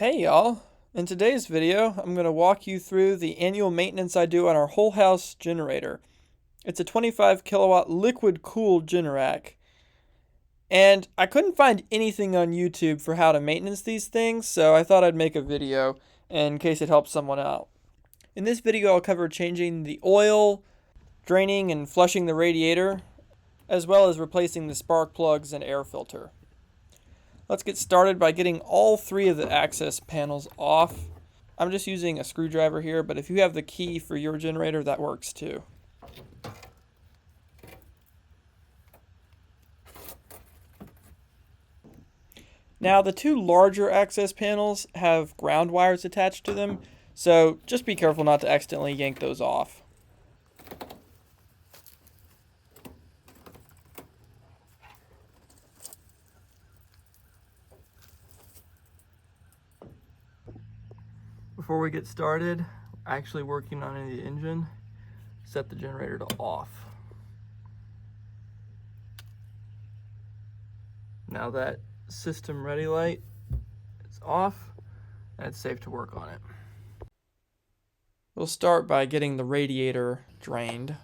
Hey y'all! In today's video, I'm going to walk you through the annual maintenance I do on our whole house generator. It's a 25 kilowatt liquid cooled Generac. And I couldn't find anything on YouTube for how to maintenance these things, so I thought I'd make a video in case it helps someone out. In this video, I'll cover changing the oil, draining and flushing the radiator, as well as replacing the spark plugs and air filter. Let's get started by getting all three of the access panels off. I'm just using a screwdriver here, but if you have the key for your generator, that works too. Now, the two larger access panels have ground wires attached to them, so just be careful not to accidentally yank those off. Before we get started, actually working on the engine, set the generator to off. Now that system ready light is off and it's safe to work on it. We'll start by getting the radiator drained.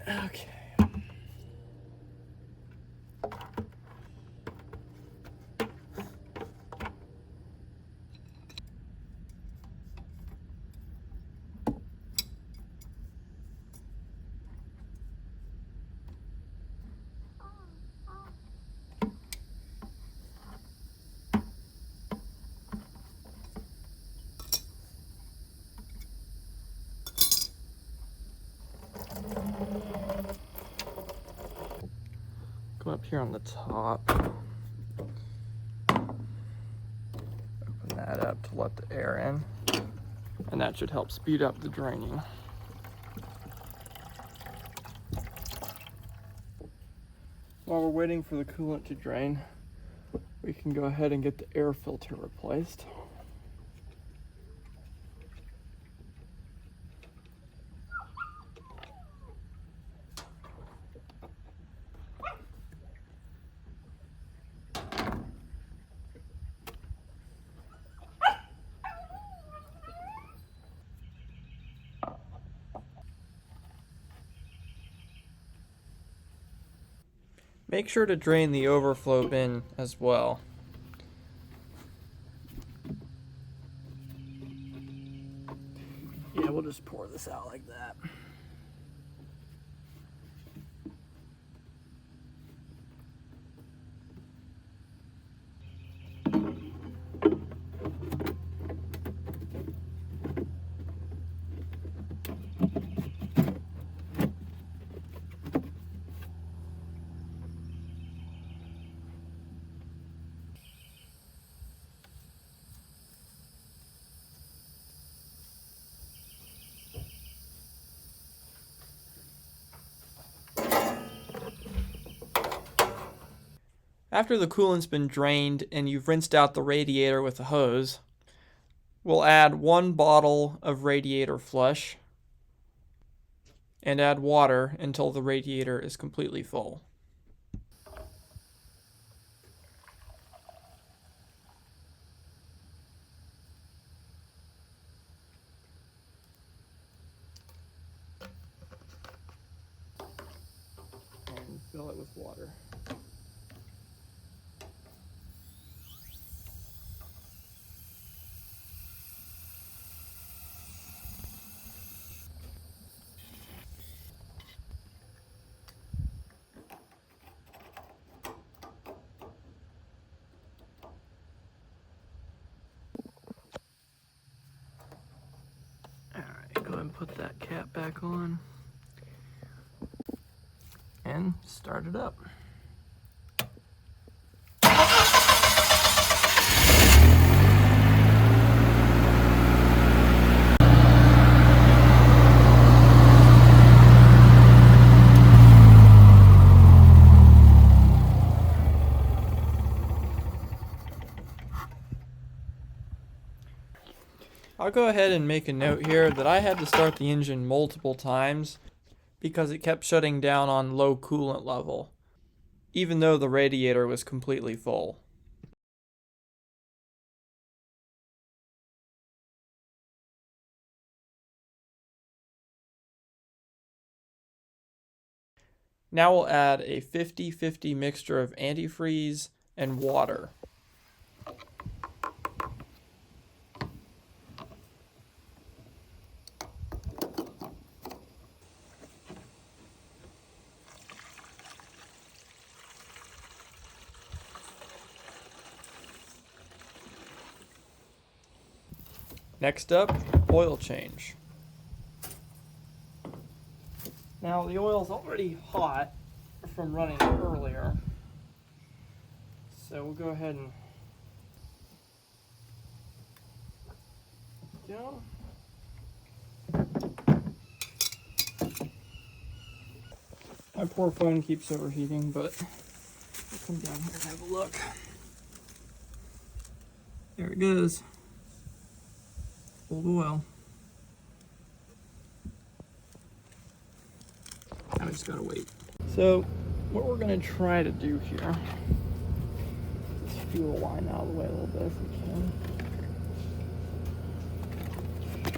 Okay. Come up here on the top, open that up to let the air in, and that should help speed up the draining. While we're waiting for the coolant to drain, we can go ahead and get the air filter replaced. Make sure to drain the overflow bin as well. Yeah, we'll just pour this out like that. After the coolant's been drained and you've rinsed out the radiator with a hose, we'll add 1 bottle of radiator flush and add water until the radiator is completely full. And fill it with water. Alright, go ahead and put that cap back on and start it up. I'll go ahead and make a note here that I had to start the engine multiple times because it kept shutting down on low coolant level. even though the radiator was completely full. Now we'll add a 50-50 mixture of antifreeze and water. Next up, oil change. Now the oil's already hot from running earlier, so we'll go ahead and go. My poor phone keeps overheating, but I'll come down here and have a look. There it goes. Old oil. Now I just gotta wait. So what we're gonna try to do here, this fuel line out of the way a little bit if we can,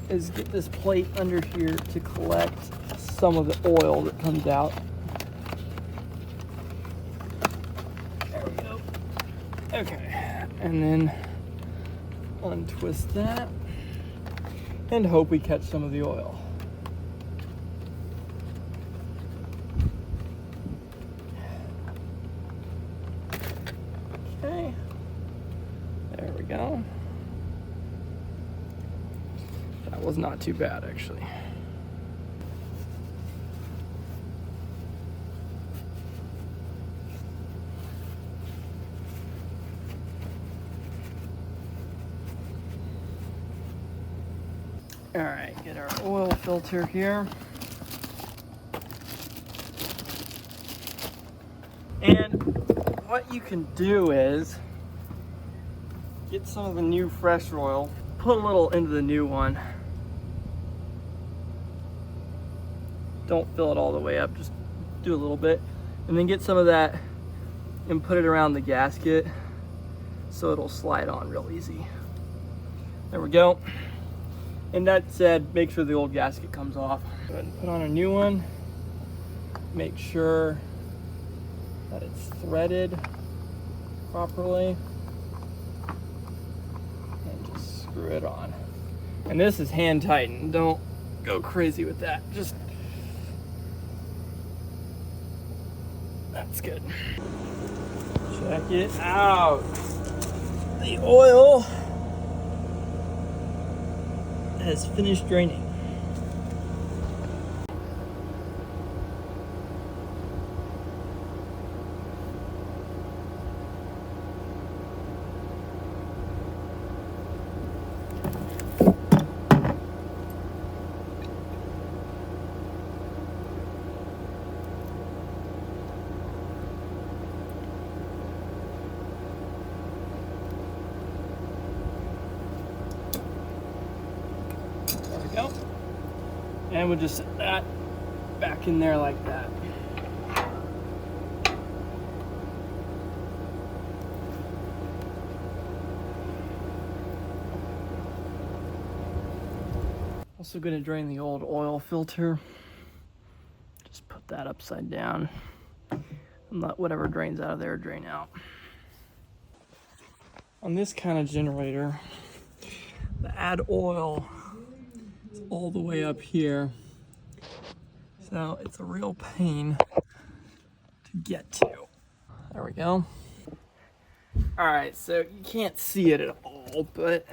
is get this plate under here to collect some of the oil that comes out. There we go. Okay, and then untwist that and hope we catch some of the oil. Okay, there we go. That was not too bad, actually. All right, get our oil filter here. And what you can do is get some of the new fresh oil, put a little into the new one. Don't fill it all the way up, just do a little bit. And then get some of that and put it around the gasket so it'll slide on real easy. There we go. And that said, make sure the old gasket comes off. Go ahead and put on a new one. Make sure that it's threaded properly. And just screw it on. And this is hand tightened. Don't go crazy with that. Just, that's good. Check it out. The oil has finished draining. And we'll just set that back in there like that. Also going to drain the old oil filter. Just put that upside down and let whatever drains out of there drain out. On this kind of generator, the add oil is all the way up here. So it's a real pain to get to. There we go. All right, so you can't see it at all, but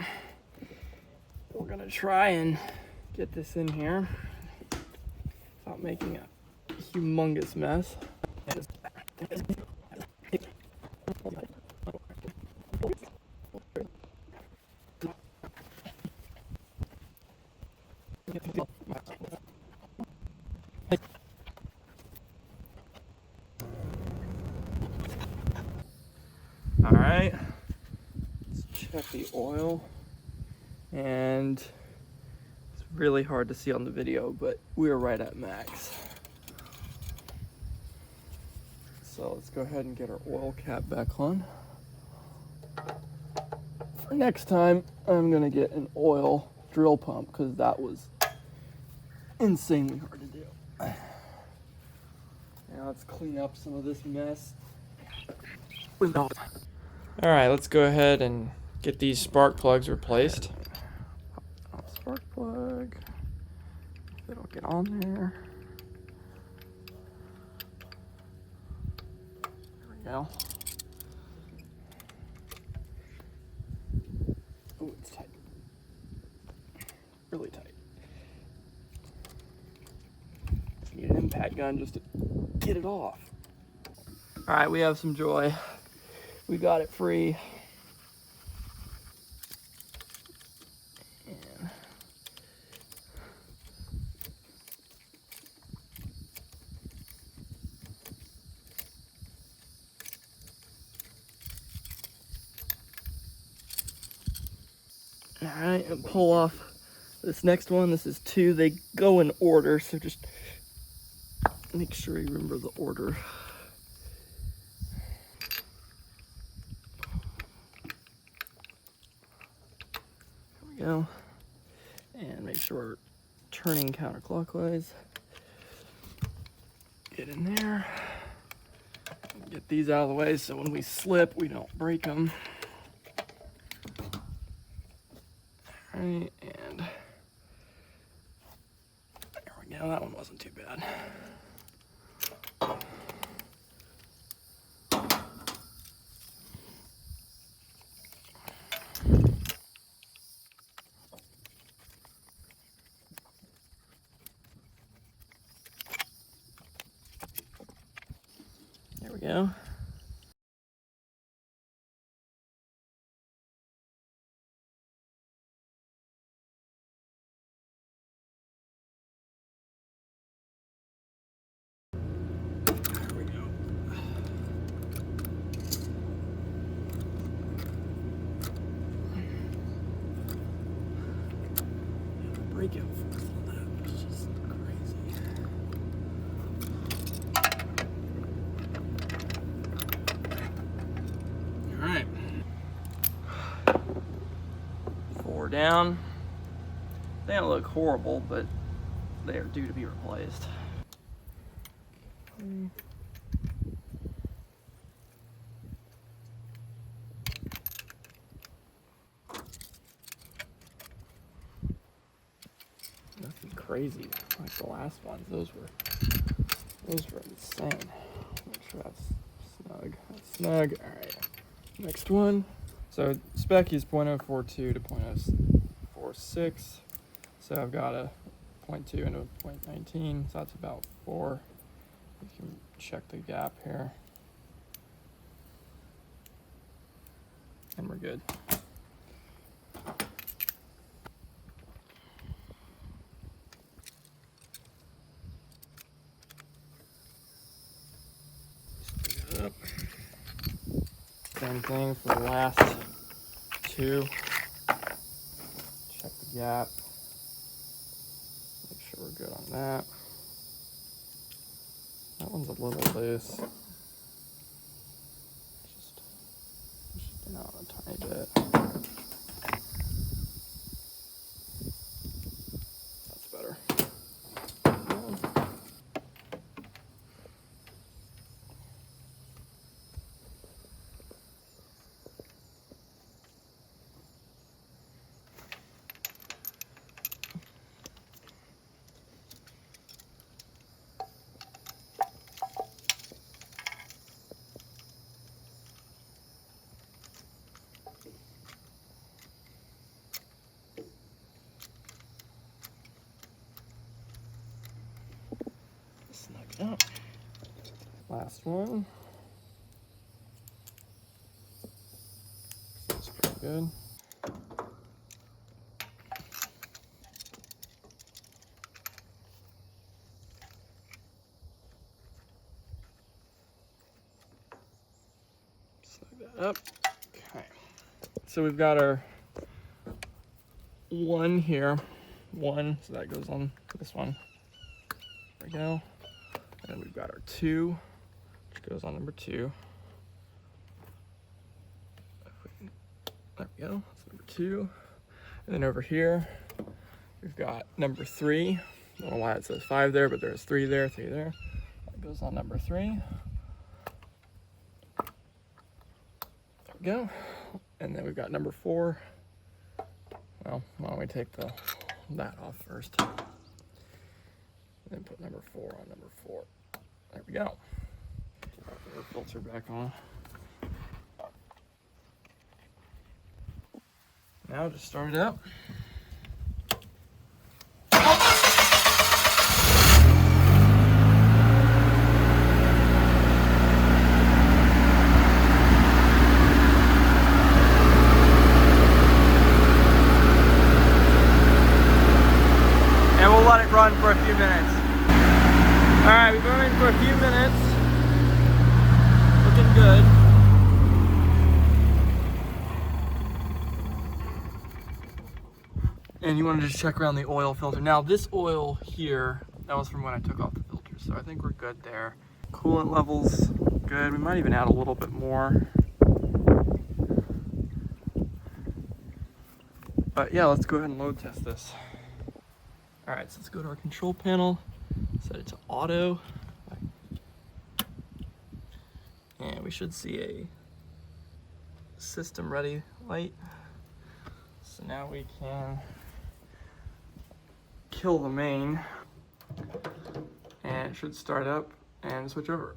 we're gonna try and get this in here without making a humongous mess. All right, let's check the oil, and it's really hard to see on the video, but we're right at max. So let's go ahead and get our oil cap back on. For next time, I'm gonna get an oil drill pump because that was insanely hard to do. Now let's clean up some of this mess. All right, let's go ahead and get these spark plugs replaced. Spark plug. It'll get on there. There we go. Oh, it's tight. Really tight. Need an impact gun just to get it off. All right, we have some joy. We got it free. And all right, and pull off this next one. This is 2. They go in order, so just make sure you remember the order. There we go. And make sure we're turning counterclockwise. Get in there. Get these out of the way so when we slip, we don't break them. All right, and there we go. That one wasn't too bad. There we go. There we go. Break it first on that, which is just crazy. All right. 4 down. They don't look horrible, but they are due to be replaced. Nothing crazy like the last ones. Those were insane. Make sure that's snug. That's snug. All right. Next one. So spec is 0.042 to 0.046. So I've got a 0.2 and a 0.19. So that's about 4. You can check the gap here. And we're good. Up. Same thing for the last 2. Check the gap. Make sure we're good on that. That one's a little loose. Just push it down a tiny bit. That's better. Snug it up. Last one. That's pretty good. Snug that up. Okay. So we've got our 1 here. 1, so that goes on this one. There we go. And then we've got our 2 which goes on number 2. There we go, that's number 2. And then over here, we've got number 3. I don't know why it says 5 there, but there's 3 there, 3 there. That goes on number 3. There we go. And then we've got number 4. Well, why don't we take that off first. And then put number 4 on number 4. There we go. Put our filter back on. Now just start it up. And we'll let it run for a few minutes. All right, we've been running for a few minutes. Looking good. And you want to just check around the oil filter. Now this oil here, that was from when I took off the filter, so I think we're good there. Coolant levels, good. We might even add a little bit more. But yeah, let's go ahead and load test this. All right, so let's go to our control panel, set it to auto. And we should see a system ready light. So now we can kill the main, and it should start up and switch over.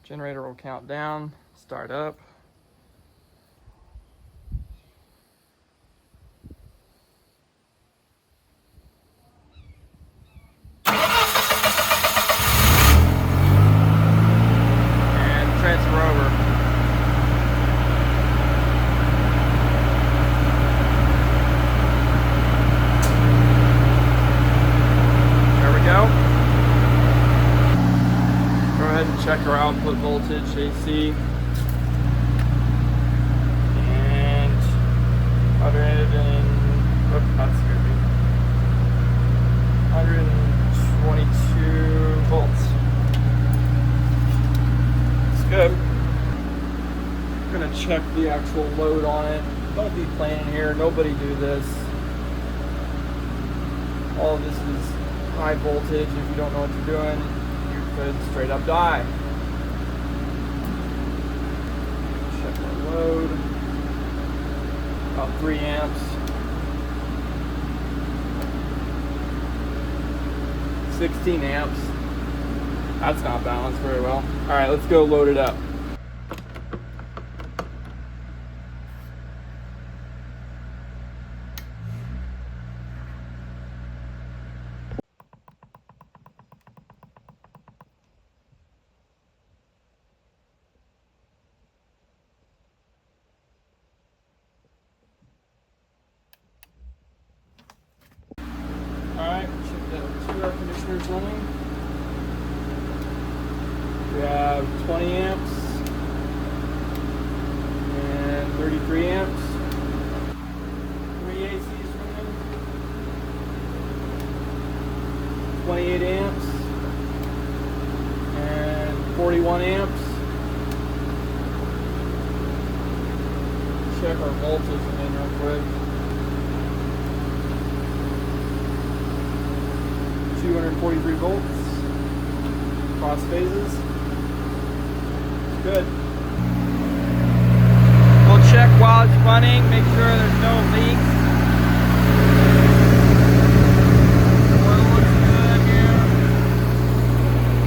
Generator will count down, start up. Check our output voltage, AC, and 122 volts. It's good. I'm gonna check the actual load on it. Don't be playing here. Nobody do this. All of this is high voltage. If you don't know what you're doing, could straight up die. Check our load. About 3 amps. 16 amps. That's not balanced very well. All right, let's go load it up. Alright, check that 2 air conditioners running. We have 20 amps and 33 amps. 3 ACs running. 28 amps and 41 amps. Check our voltage again real quick. 243 volts across phases. Good. We'll check while it's running, make sure there's no leaks. The oil looks good here.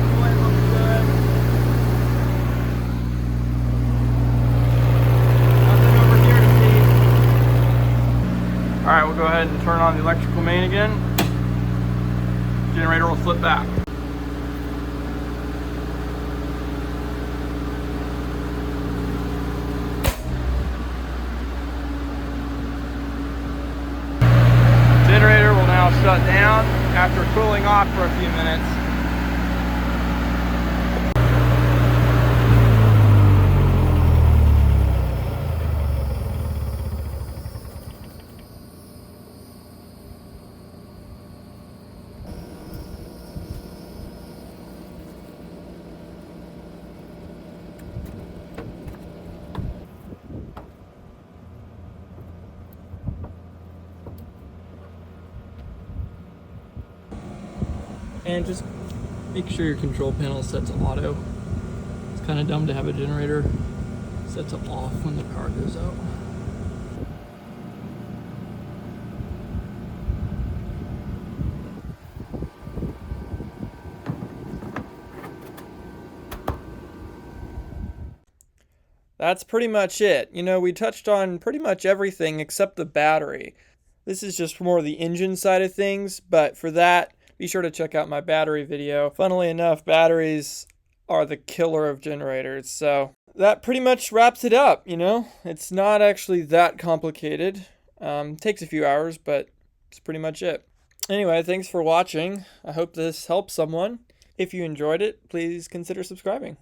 The oil looks good. Nothing over here to see. Alright, we'll go ahead and turn on the electrical main again. Generator will flip back. Generator will now shut down after cooling off for a few minutes. And just make sure your control panel is set to auto. It's kind of dumb to have a generator set to off when the power goes out. That's pretty much it. You know, we touched on pretty much everything except the battery. This is just more the engine side of things, but for that, be sure to check out my battery video. Funnily enough, batteries are the killer of generators, so that pretty much wraps it up, you know? It's not actually that complicated. Takes a few hours, but it's pretty much it. Anyway, thanks for watching. I hope this helps someone. If you enjoyed it, please consider subscribing.